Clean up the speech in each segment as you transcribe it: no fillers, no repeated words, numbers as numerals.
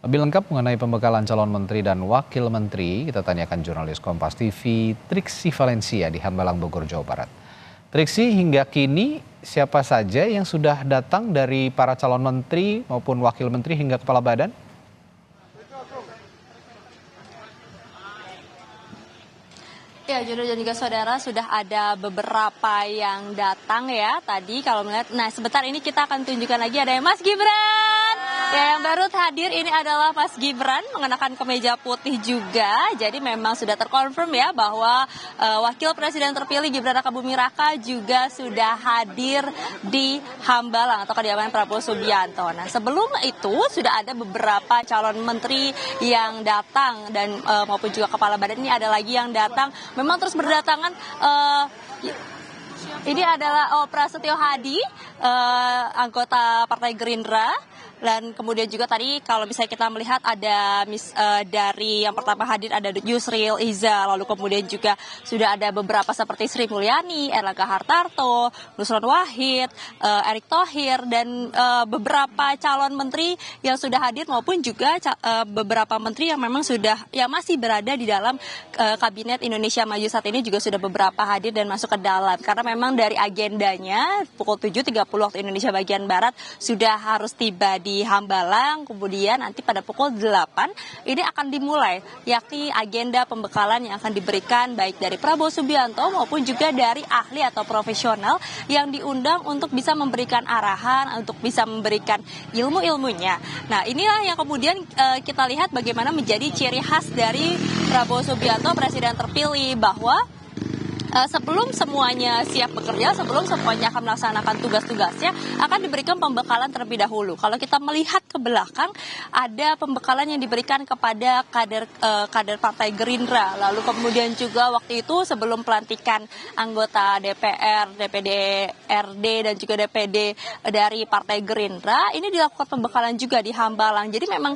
Lebih lengkap mengenai pembekalan calon menteri dan wakil menteri, kita tanyakan jurnalis Kompas TV Triksi Valencia di Hambalang, Bogor, Jawa Barat. Triksi, hingga kini siapa saja yang sudah datang dari para calon menteri maupun wakil menteri hingga kepala badan? Ya, Jono dan juga saudara, sudah ada beberapa yang datang ya tadi kalau melihat. Nah, sebentar ini kita akan tunjukkan lagi ada Mas Gibran. Ya, yang baru hadir ini adalah Mas Gibran mengenakan kemeja putih juga. Jadi memang sudah terkonfirm ya bahwa Wakil Presiden terpilih Gibran Rakabuming Raka juga sudah hadir di Hambalang atau kediaman Prabowo Subianto. Nah, sebelum itu sudah ada beberapa calon menteri yang datang dan maupun juga kepala badan ini ada lagi yang datang. Memang terus berdatangan. Ini adalah Prasetyo Hadi, anggota Partai Gerindra. Dan kemudian juga tadi kalau misalnya kita melihat ada dari yang pertama hadir ada Yusril Iza, lalu kemudian juga sudah ada beberapa seperti Sri Mulyani, Erlangga Hartarto, Nusron Wahid, Erick Thohir, dan beberapa calon menteri yang sudah hadir maupun juga beberapa menteri yang memang yang masih berada di dalam kabinet Indonesia Maju saat ini juga sudah beberapa hadir dan masuk ke dalam. Karena memang dari agendanya pukul 7.30 waktu Indonesia bagian Barat sudah harus tiba di Hambalang, kemudian nanti pada pukul 8 ini akan dimulai, yakni agenda pembekalan yang akan diberikan baik dari Prabowo Subianto maupun juga dari ahli atau profesional yang diundang untuk bisa memberikan arahan, untuk bisa memberikan ilmu-ilmunya. Nah, inilah yang kemudian kita lihat bagaimana menjadi ciri khas dari Prabowo Subianto, Presiden terpilih, bahwa sebelum semuanya siap bekerja, sebelum semuanya akan melaksanakan tugas-tugasnya, akan diberikan pembekalan terlebih dahulu. Kalau kita melihat ke belakang, ada pembekalan yang diberikan kepada kader Partai Gerindra. Lalu kemudian juga waktu itu sebelum pelantikan anggota DPR, DPD RD, dan juga DPD dari Partai Gerindra, ini dilakukan pembekalan juga di Hambalang. Jadi memang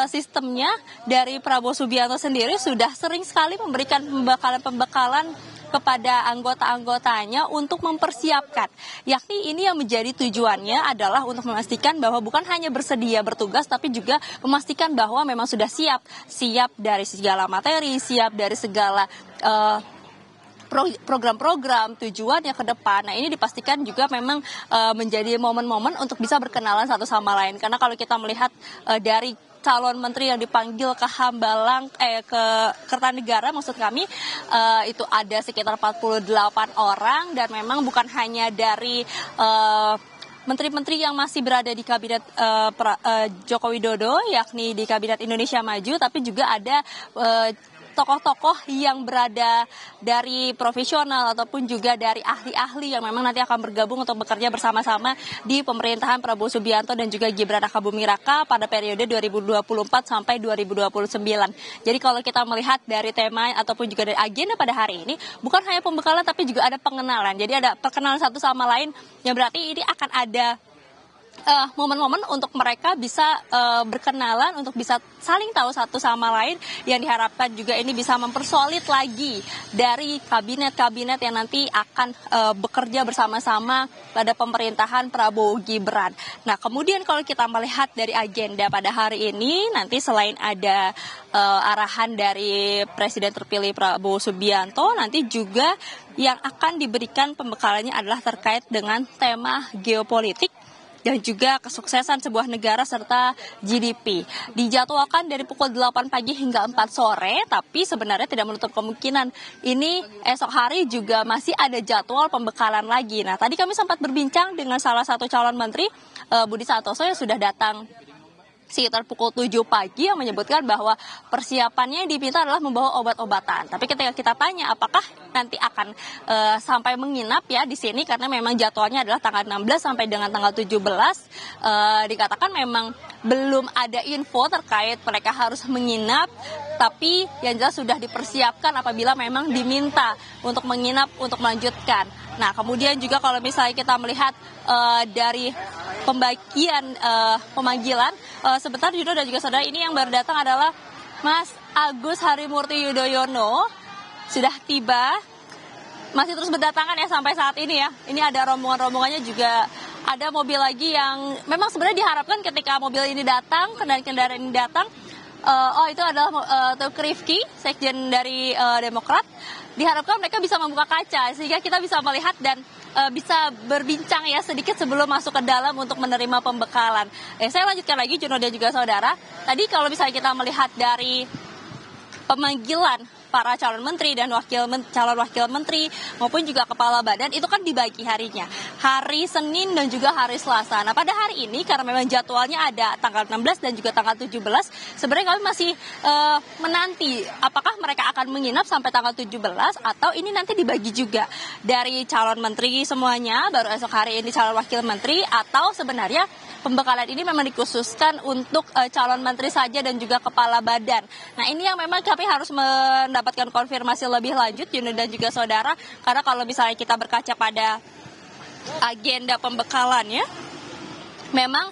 sistemnya dari Prabowo Subianto sendiri sudah sering sekali memberikan pembekalan kepada anggota-anggotanya untuk mempersiapkan. Yakni ini yang menjadi tujuannya adalah untuk memastikan bahwa bukan hanya bersedia bertugas, tapi juga memastikan bahwa memang sudah siap dari segala materi, siap dari segala program-program tujuannya ke depan. Nah, ini dipastikan juga memang menjadi momen-momen untuk bisa berkenalan satu sama lain. Karena kalau kita melihat dari calon menteri yang dipanggil ke Hambalang, ke Kertanegara maksud kami, itu ada sekitar 48 orang, dan memang bukan hanya dari menteri-menteri yang masih berada di kabinet Joko Widodo, yakni di kabinet Indonesia Maju, tapi juga ada tokoh-tokoh yang berada dari profesional ataupun juga dari ahli-ahli yang memang nanti akan bergabung untuk bekerja bersama-sama di pemerintahan Prabowo Subianto dan juga Gibran Rakabuming Raka pada periode 2024 sampai 2029. Jadi kalau kita melihat dari tema ataupun juga dari agenda pada hari ini, bukan hanya pembekalan tapi juga ada pengenalan. Jadi ada perkenalan satu sama lain, yang berarti ini akan ada momen-momen untuk mereka bisa berkenalan, untuk bisa saling tahu satu sama lain, yang diharapkan juga ini bisa mempersolid lagi dari kabinet-kabinet yang nanti akan bekerja bersama-sama pada pemerintahan Prabowo Gibran. Nah, kemudian kalau kita melihat dari agenda pada hari ini, nanti selain ada arahan dari Presiden terpilih Prabowo Subianto, nanti juga yang akan diberikan pembekalannya adalah terkait dengan tema geopolitik dan juga kesuksesan sebuah negara serta GDP. Dijadwalkan dari pukul 8 pagi hingga 4 sore, tapi sebenarnya tidak menutup kemungkinan ini esok hari juga masih ada jadwal pembekalan lagi. Nah, tadi kami sempat berbincang dengan salah satu calon menteri, Budi Santoso, yang sudah datang sekitar pukul 7 pagi, yang menyebutkan bahwa persiapannya yang diminta adalah membawa obat-obatan. Tapi ketika kita tanya apakah nanti akan sampai menginap ya di sini, karena memang jadwalnya adalah tanggal 16 sampai dengan tanggal 17, dikatakan memang belum ada info terkait mereka harus menginap, tapi yang jelas sudah dipersiapkan apabila memang diminta untuk menginap untuk melanjutkan. Nah, kemudian juga kalau misalnya kita melihat dari pemanggilan, sebentar Yudo dan juga saudara, ini yang baru datang adalah Mas Agus Harimurti Yudhoyono, sudah tiba, masih terus berdatangan ya sampai saat ini ya. Ini ada rombongan-rombongannya juga ada mobil lagi yang memang sebenarnya diharapkan ketika mobil ini datang, kendaraan ini datang, itu adalah Teuku Rifki, sekjen dari Demokrat. Diharapkan mereka bisa membuka kaca sehingga kita bisa melihat dan bisa berbincang ya sedikit sebelum masuk ke dalam untuk menerima pembekalan. Saya lanjutkan lagi, Juno dan juga saudara. Tadi kalau misalnya kita melihat dari pemanggilan para calon menteri dan calon wakil menteri maupun juga kepala badan itu kan dibagi harinya. Hari Senin dan juga hari Selasa. Nah, pada hari ini karena memang jadwalnya ada tanggal 16 dan juga tanggal 17, sebenarnya kami masih menanti apakah mereka akan menginap sampai tanggal 17 atau ini nanti dibagi juga dari calon menteri semuanya, baru esok hari ini calon wakil menteri, atau sebenarnya pembekalan ini memang dikhususkan untuk calon menteri saja dan juga kepala badan. Nah, ini yang memang kami harus mendapatkan konfirmasi lebih lanjut, Yuni dan juga saudara, karena kalau misalnya kita berkaca pada agenda pembekalannya, memang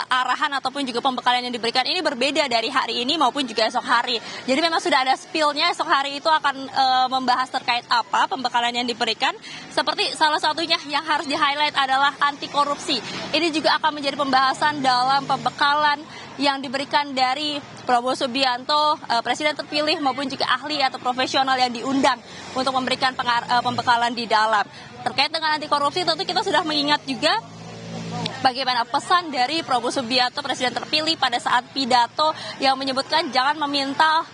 arahan ataupun juga pembekalan yang diberikan ini berbeda dari hari ini maupun juga esok hari. Jadi memang sudah ada spill-nya, esok hari itu akan membahas terkait apa pembekalan yang diberikan. Seperti salah satunya yang harus di-highlight adalah anti korupsi. Ini juga akan menjadi pembahasan dalam pembekalan yang diberikan dari Prabowo Subianto, Presiden terpilih maupun juga ahli atau profesional yang diundang untuk memberikan pembekalan di dalam. Terkait dengan anti korupsi tentu kita sudah mengingat juga bagaimana pesan dari Prabowo Subianto, Presiden terpilih pada saat pidato yang menyebutkan jangan meminta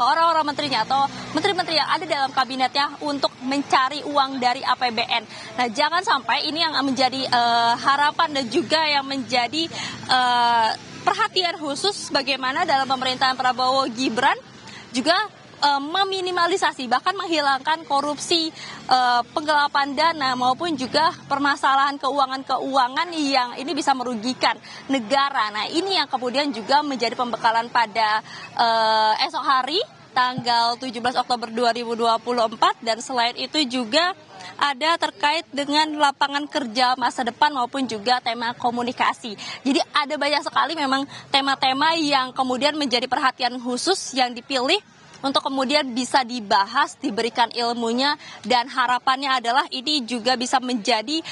orang-orang menterinya atau menteri-menteri yang ada dalam kabinetnya untuk mencari uang dari APBN. Nah, jangan sampai ini yang menjadi harapan dan juga yang menjadi perhatian khusus bagaimana dalam pemerintahan Prabowo Gibran juga meminimalisasi bahkan menghilangkan korupsi, penggelapan dana maupun juga permasalahan keuangan yang ini bisa merugikan negara. Nah, ini yang kemudian juga menjadi pembekalan pada esok hari tanggal 17 Oktober 2024, dan selain itu juga ada terkait dengan lapangan kerja masa depan maupun juga tema komunikasi. Jadi ada banyak sekali memang tema-tema yang kemudian menjadi perhatian khusus yang dipilih untuk kemudian bisa dibahas, diberikan ilmunya, dan harapannya adalah ini juga bisa menjadi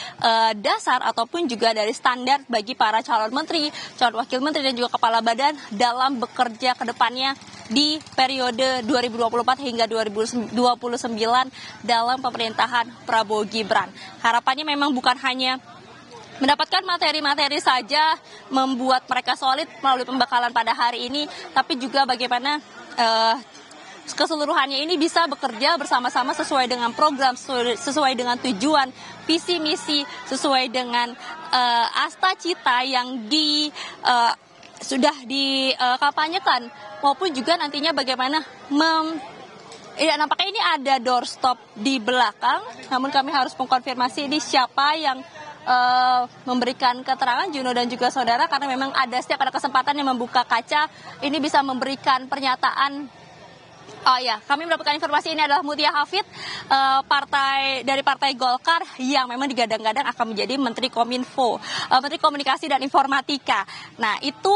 dasar ataupun juga dari standar bagi para calon menteri, calon wakil menteri dan juga kepala badan dalam bekerja ke depannya di periode 2024 hingga 2029 dalam pemerintahan Prabowo Gibran. Harapannya memang bukan hanya mendapatkan materi-materi saja membuat mereka solid melalui pembekalan pada hari ini, tapi juga bagaimana keseluruhannya ini bisa bekerja bersama-sama sesuai dengan program, sesuai dengan tujuan, visi misi, sesuai dengan asta cita yang sudah dikampanyekan, maupun juga nantinya bagaimana nampaknya ini ada doorstop di belakang, namun kami harus mengkonfirmasi ini siapa yang memberikan keterangan, Juno dan juga saudara, karena memang setiap ada kesempatan yang membuka kaca, ini bisa memberikan pernyataan. Oh ya, kami mendapatkan informasi ini adalah Mutia Hafid, dari Partai Golkar yang memang digadang-gadang akan menjadi Menteri Kominfo, Menteri Komunikasi dan Informatika. Nah, itu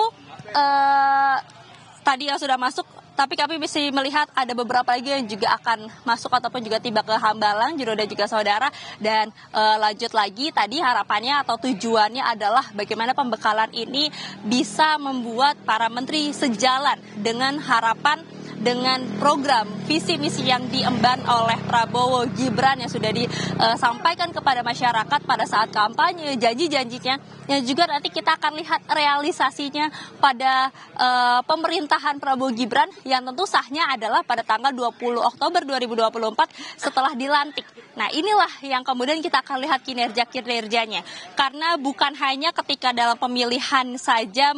tadi yang sudah masuk, tapi kami bisa melihat ada beberapa lagi yang juga akan masuk ataupun juga tiba ke Hambalang, Juno dan juga saudara. Dan lanjut lagi, tadi harapannya atau tujuannya adalah bagaimana pembekalan ini bisa membuat para menteri sejalan dengan harapan, dengan program visi misi yang diemban oleh Prabowo Gibran yang sudah disampaikan kepada masyarakat pada saat kampanye, janji-janjinya, yang juga nanti kita akan lihat realisasinya pada pemerintahan Prabowo Gibran yang tentu sahnya adalah pada tanggal 20 Oktober 2024 setelah dilantik. Nah, inilah yang kemudian kita akan lihat kinerja-kinerjanya, karena bukan hanya ketika dalam pemilihan saja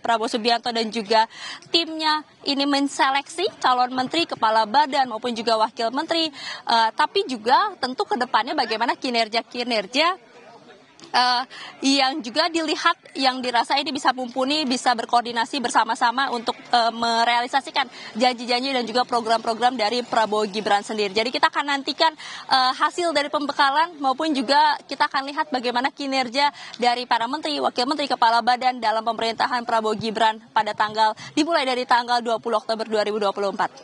Prabowo Subianto dan juga timnya ini menseleksi calon menteri, kepala badan maupun juga wakil menteri, tapi juga tentu ke depannya bagaimana kinerja-kinerja yang juga dilihat, yang dirasa ini bisa mumpuni, bisa berkoordinasi bersama-sama untuk merealisasikan janji-janji dan juga program-program dari Prabowo Gibran sendiri. Jadi kita akan nantikan hasil dari pembekalan maupun juga kita akan lihat bagaimana kinerja dari para menteri, wakil menteri, kepala badan dalam pemerintahan Prabowo Gibran pada dimulai dari tanggal 20 Oktober 2024.